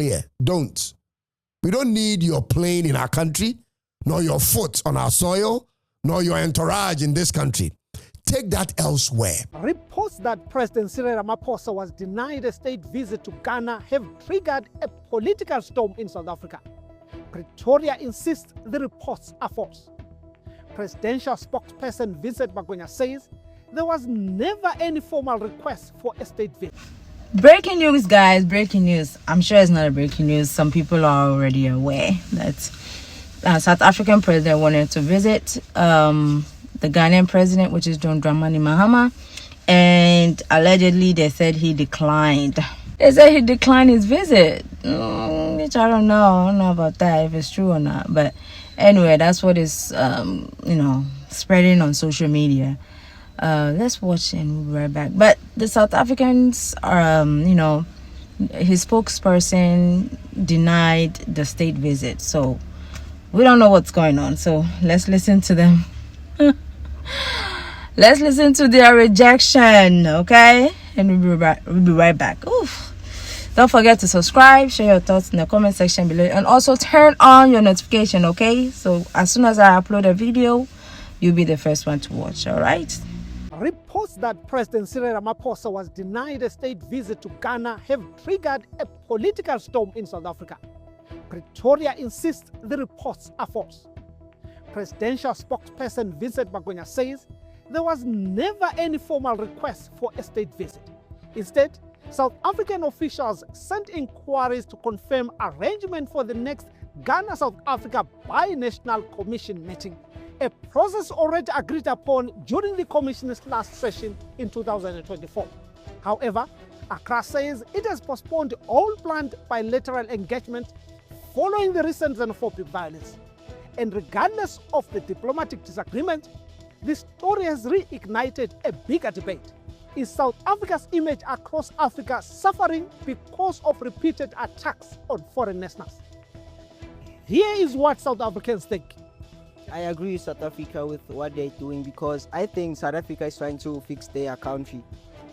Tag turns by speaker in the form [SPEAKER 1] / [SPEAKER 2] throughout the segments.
[SPEAKER 1] here. Don't. We don't need your plane in our country, nor your foot on our soil, nor your entourage in this country. Take that elsewhere.
[SPEAKER 2] Reports that President Cyril Ramaphosa was denied a state visit to Ghana have triggered a political storm in South Africa. Pretoria insists the reports are false. Presidential spokesperson Vincent Magwenya says there was never any formal request for a state visit.
[SPEAKER 3] Breaking news, guys, breaking news. I'm sure it's not a breaking news. Some people are already aware that South African president wanted to visit the Ghanaian president, which is John Dramani Mahama, and allegedly they said he declined. They said he declined his visit, which I don't know about that, if it's true or not. But anyway, that's what is, spreading on social media. Let's watch and we'll be right back. But the South Africans are, his spokesperson denied the state visit. So we don't know what's going on. So let's listen to them. Let's listen to their rejection, okay? And we'll be right back. Oof. Don't forget to subscribe, share your thoughts in the comment section below, and also turn on your notification, okay? So as soon as I upload a video, you'll be the first one to watch, all right?
[SPEAKER 2] Reports that President Cyril Ramaphosa was denied a state visit to Ghana have triggered a political storm in South Africa. Pretoria insists the reports are false. Presidential spokesperson Vincent Magwenya says there was never any formal request for a state visit. Instead, South African officials sent inquiries to confirm arrangement for the next Ghana-South Africa Bi-National Commission meeting, a process already agreed upon during the Commission's last session in 2024. However, Accra says it has postponed all planned bilateral engagement following the recent xenophobic violence. And regardless of the diplomatic disagreement, the story has reignited a bigger debate. Is South Africa's image across Africa suffering because of repeated attacks on foreign nationals? Here is what South Africans think.
[SPEAKER 4] I agree with South Africa with what they're doing, because I think South Africa is trying to fix their country.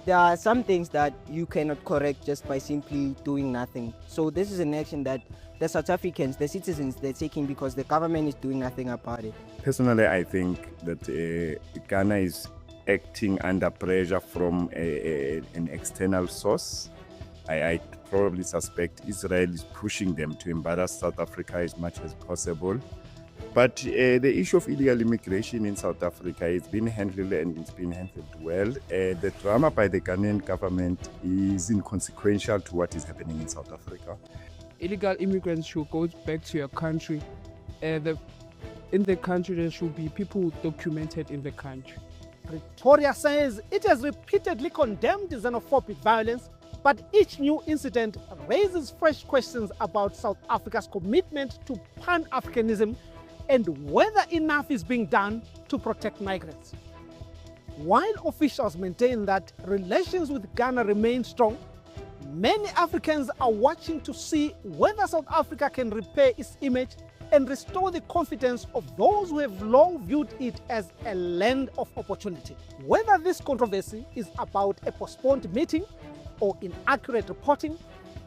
[SPEAKER 4] There are some things that you cannot correct just by simply doing nothing. So this is an action that the South Africans, the citizens, they're taking because the government is doing nothing about it.
[SPEAKER 5] Personally, I think that Ghana is acting under pressure from an external source. I probably suspect Israel is pushing them to embarrass South Africa as much as possible. But the issue of illegal immigration in South Africa has been handled, and it's been handled well. The drama by the Ghanaian government is inconsequential to what is happening in South Africa.
[SPEAKER 6] Illegal immigrants should go back to your country. In the country, there should be people documented in the country.
[SPEAKER 2] Pretoria says it has repeatedly condemned xenophobic violence, but each new incident raises fresh questions about South Africa's commitment to Pan-Africanism and whether enough is being done to protect migrants. While officials maintain that relations with Ghana remain strong, many Africans are watching to see whether South Africa can repair its image and restore the confidence of those who have long viewed it as a land of opportunity. Whether this controversy is about a postponed meeting or inaccurate reporting,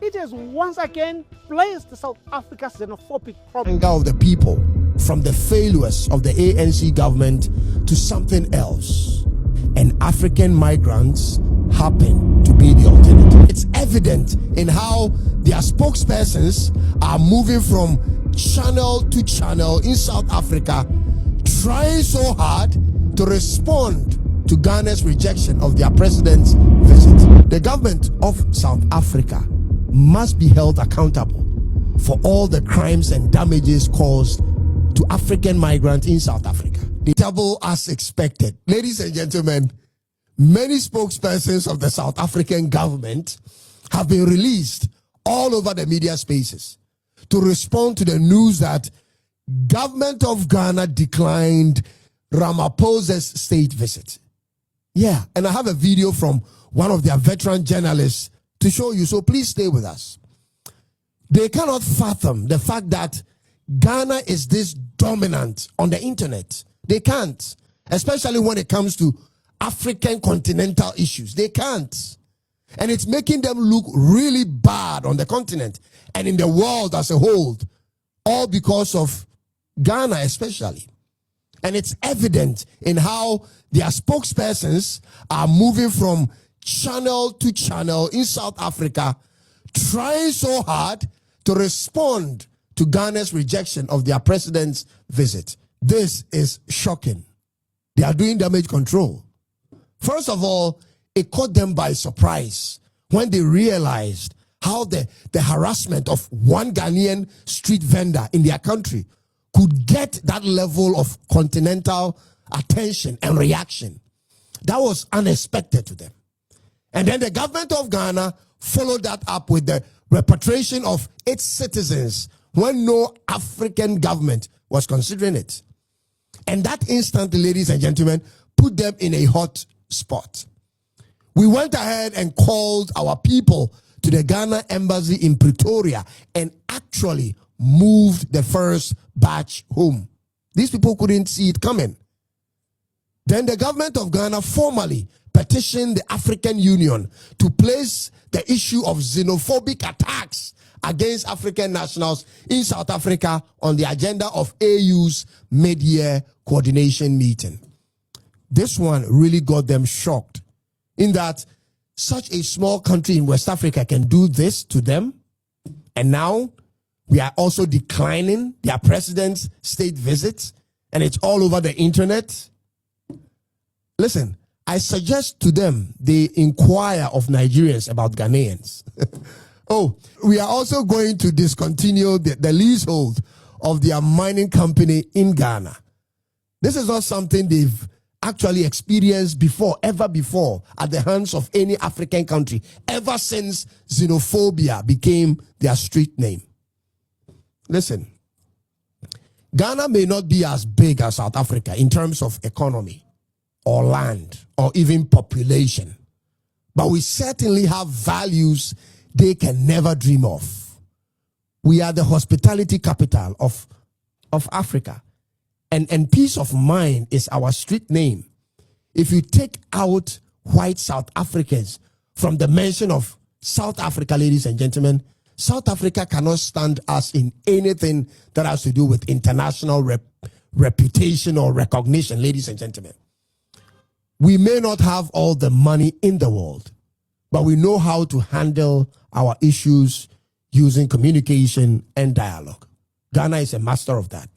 [SPEAKER 2] it has once again placed South Africa's xenophobic problem
[SPEAKER 1] Of the people, from the failures of the ANC government to something else, and African migrants happen to be the alternative. It's evident in how their spokespersons are moving from channel to channel in South Africa, trying so hard to respond to Ghana's rejection of their president's visit. The government of South Africa must be held accountable for all the crimes and damages caused to African migrants in South Africa. The double as expected. Ladies and gentlemen, many spokespersons of the South African government have been released all over the media spaces to respond to the news that government of Ghana declined Ramaphosa's state visit. Yeah, and I have a video from one of their veteran journalists to show you, so please stay with us. They cannot fathom the fact that Ghana is this dominant on the internet. They can't, especially when it comes to African continental issues. They can't. And it's making them look really bad on the continent. and in the world as a whole, all because of Ghana especially. And it's evident in how their spokespersons are moving from channel to channel in South Africa, trying so hard to respond to Ghana's rejection of their president's visit. This is shocking. They are doing damage control. First of all, it caught them by surprise when they realized how the harassment of one Ghanaian street vendor in their country could get that level of continental attention and reaction. That was unexpected to them. And then the government of Ghana followed that up with the repatriation of its citizens when no African government was considering it. And that instantly, ladies and gentlemen, put them in a hot spot. We went ahead and called our people to the Ghana embassy in Pretoria and actually moved the first batch home. These people couldn't see it coming. Then the government of Ghana formally petitioned the African Union to place the issue of xenophobic attacks against African nationals in South Africa on the agenda of AU's mid-year coordination meeting. This one really got them shocked in that such a small country in West Africa can do this to them. And now we are also declining their president's state visits, and it's all over the internet. Listen, I suggest to them they inquire of Nigerians about Ghanaians. Oh, we are also going to discontinue the leasehold of their mining company in Ghana. This is not something they've actually experienced before, ever before, at the hands of any African country, ever since xenophobia became their street name. Listen, Ghana may not be as big as South Africa in terms of economy or land or even population, but we certainly have values they can never dream of. We are the hospitality capital of Africa. And peace of mind is our street name. If you take out white South Africans from the mention of South Africa, ladies and gentlemen, South Africa cannot stand us in anything that has to do with international reputation or recognition, ladies and gentlemen. We may not have all the money in the world, but we know how to handle our issues using communication and dialogue. Ghana is a master of that.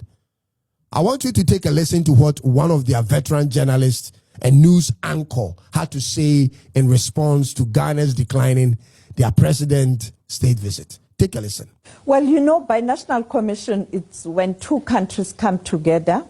[SPEAKER 1] I want you to take a listen to what one of their veteran journalists and news anchor had to say in response to Ghana's declining their president state visit. Take a listen.
[SPEAKER 7] Well, you know, binational commission, it's when two countries come together.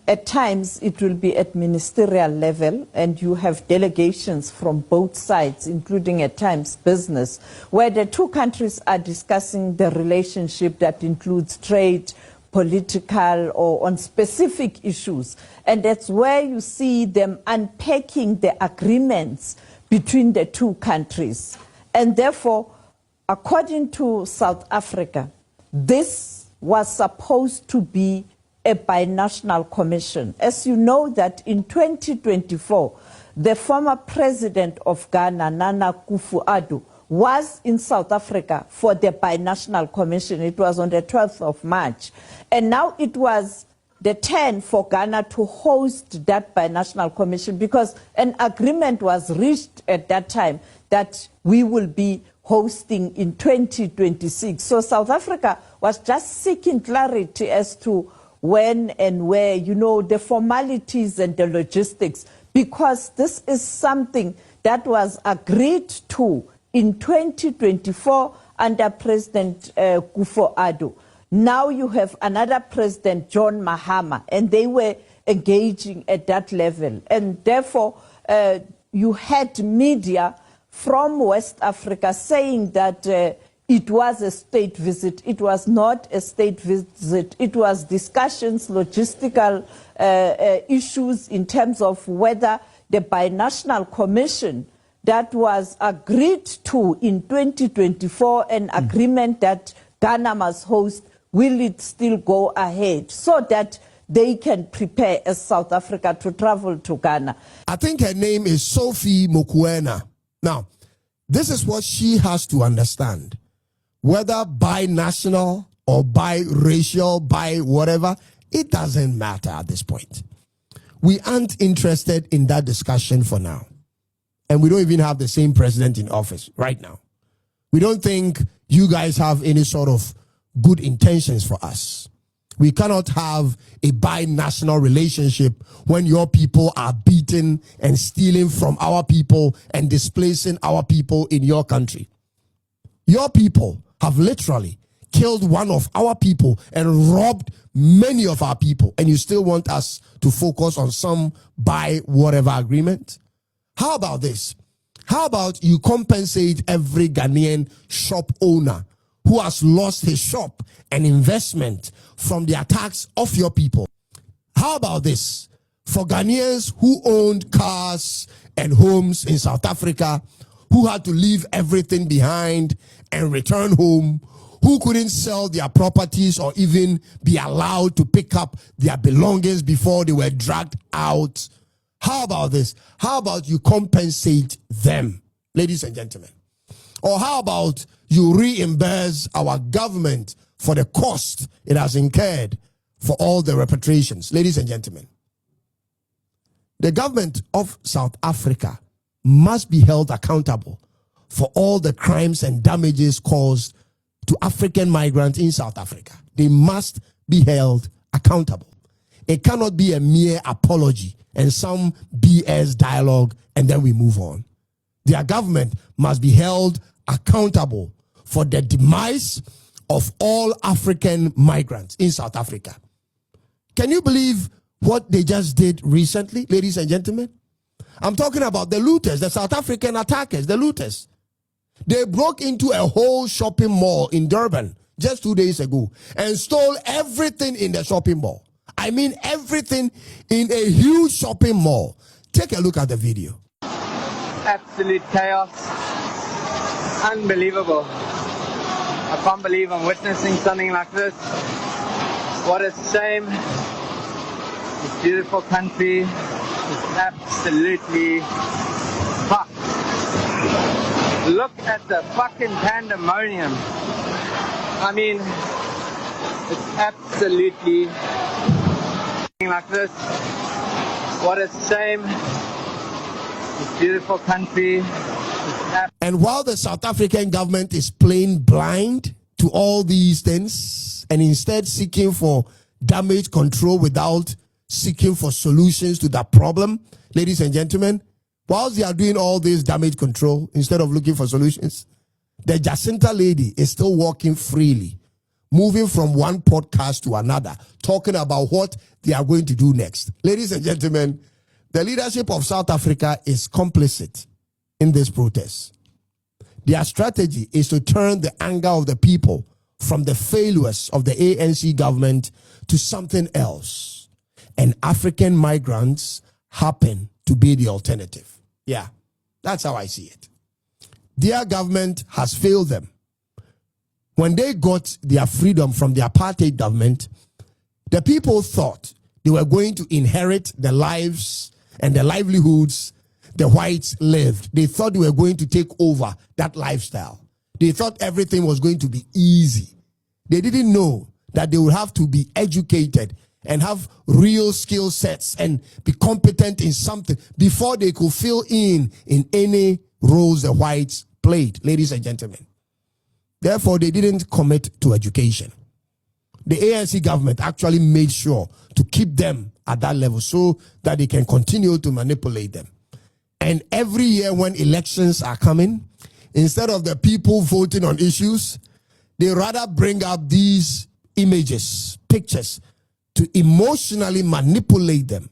[SPEAKER 7] At times, it will be at ministerial level, and you have delegations from both sides, including at times business, where the two countries are discussing the relationship that includes trade, political, or on specific issues. And that's where you see them unpacking the agreements between the two countries. And therefore, according to South Africa, this was supposed to be a binational commission. As you know that in 2024, the former president of Ghana, Nana Akufo-Addo, was in South Africa for the binational commission. It was on the 12th of March. And now it was the turn for Ghana to host that binational commission because an agreement was reached at that time that we will be hosting in 2026. So South Africa was just seeking clarity as to when and where, you know, the formalities and the logistics, because this is something that was agreed to in 2024 under President Akufo-Addo. Now you have another president, John Mahama, and they were engaging at that level. And therefore, you had media from West Africa saying that it was a state visit. It was not a state visit. It was discussions, logistical issues in terms of whether the binational commission that was agreed to in 2024, an agreement that Ghana must host, will it still go ahead so that they can prepare as South Africa to travel to Ghana?
[SPEAKER 1] I think her name is Sophie Mokoena. Now, this is what she has to understand. whether binational or biracial, by whatever, it doesn't matter at this point. We aren't interested in that discussion for now. And we don't even have the same president in office right now. We don't think you guys have any sort of good intentions for us. We cannot have a binational relationship when your people are beating and stealing from our people and displacing our people in your country. Your people have literally killed one of our people and robbed many of our people, and you still want us to focus on some by whatever agreement? How about this? How about you compensate every Ghanaian shop owner who has lost his shop and investment from the attacks of your people? How about this? For Ghanaians who owned cars and homes in South Africa, who had to leave everything behind and return home, who couldn't sell their properties or even be allowed to pick up their belongings before they were dragged out. How about this? How about you compensate them, ladies and gentlemen? Or how about you reimburse our government for the cost it has incurred for all the repatriations? Ladies and gentlemen, the government of South Africa must be held accountable for all the crimes and damages caused to African migrants in South Africa. They must be held accountable. It cannot be a mere apology and some BS dialogue and then we move on. Their government must be held accountable for the demise of all African migrants in South Africa. Can you believe what they just did recently, ladies and gentlemen? I'm talking about the looters, the South African attackers, the looters. They broke into a whole shopping mall in Durban just 2 days ago and stole everything in the shopping mall. I mean everything in a huge shopping mall. Take a look at the video.
[SPEAKER 8] Absolute chaos. Unbelievable. I can't believe I'm witnessing something like this. What a shame. This beautiful country is absolutely fucked. Look at the fucking pandemonium. I mean, it's absolutely like this. What a shame. This beautiful country.
[SPEAKER 1] And while the South African government is playing blind to all these things and instead seeking for damage control without seeking for solutions to that problem, ladies and gentlemen, whilst they are doing all this damage control instead of looking for solutions, the Jacinta lady is still walking freely, moving from one podcast to another, talking about what they are going to do next. Ladies and gentlemen, the leadership of South Africa is complicit in this protest. Their strategy is to turn the anger of the people from the failures of the ANC government to something else. And African migrants happen to be the alternative. Yeah, that's how I see it. Their government has failed them. When they got their freedom from the apartheid government, the people thought they were going to inherit the lives and the livelihoods the whites lived. They thought they were going to take over that lifestyle. They thought everything was going to be easy. They didn't know that they would have to be educated and have real skill sets and be competent in something before they could fill in any roles the whites played, ladies and gentlemen. Therefore, they didn't commit to education. The ANC government actually made sure to keep them at that level so that they can continue to manipulate them. And every year when elections are coming, instead of the people voting on issues, they rather bring up these images, pictures, to emotionally manipulate them.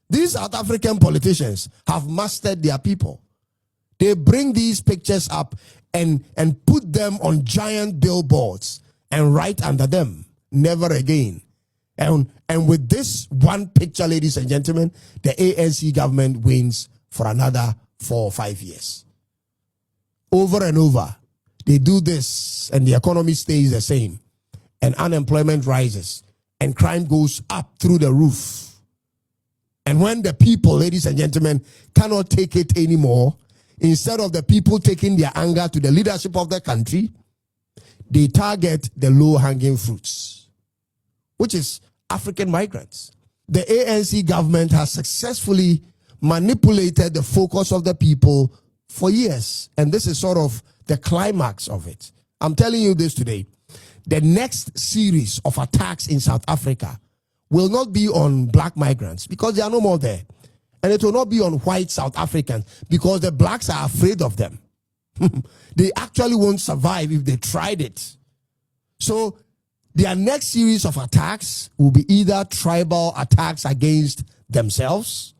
[SPEAKER 1] These South African politicians have mastered their people. They bring these pictures up and put them on giant billboards and write under them, never again. And with this one picture, ladies and gentlemen, the ANC government wins for another 4 or 5 years. Over and over, they do this and the economy stays the same and unemployment rises and crime goes up through the roof. And when the people, ladies and gentlemen, cannot take it anymore, instead of the people taking their anger to the leadership of the country, they target the low-hanging fruits, which is African migrants. The ANC government has successfully manipulated the focus of the people for years, and this is sort of the climax of it. I'm telling you this today. The next series of attacks in South Africa will not be on black migrants because they are no more there. And it will not be on white South Africans because the blacks are afraid of them. They actually won't survive if they tried it. So their next series of attacks will be either tribal attacks against themselves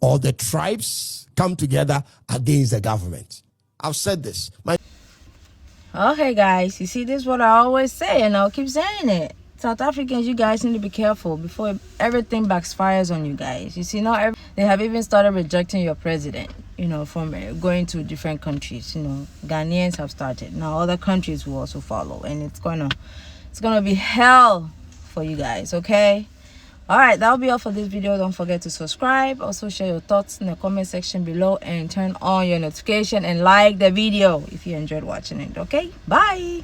[SPEAKER 1] or the tribes come together against the government. I've said this.
[SPEAKER 3] Okay, guys, you see, this is what I always say, and I'll keep saying it. South Africans, you guys need to be careful before everything backfires on you guys. You see, now they have even started rejecting your president, you know, from going to different countries. You know, Ghanaians have started. Now other countries will also follow, and it's gonna be hell for you guys, okay? All right, that'll be all for this video. Don't forget to subscribe. Also share your thoughts in the comment section below and turn on your notification and like the video if you enjoyed watching it. Okay, bye.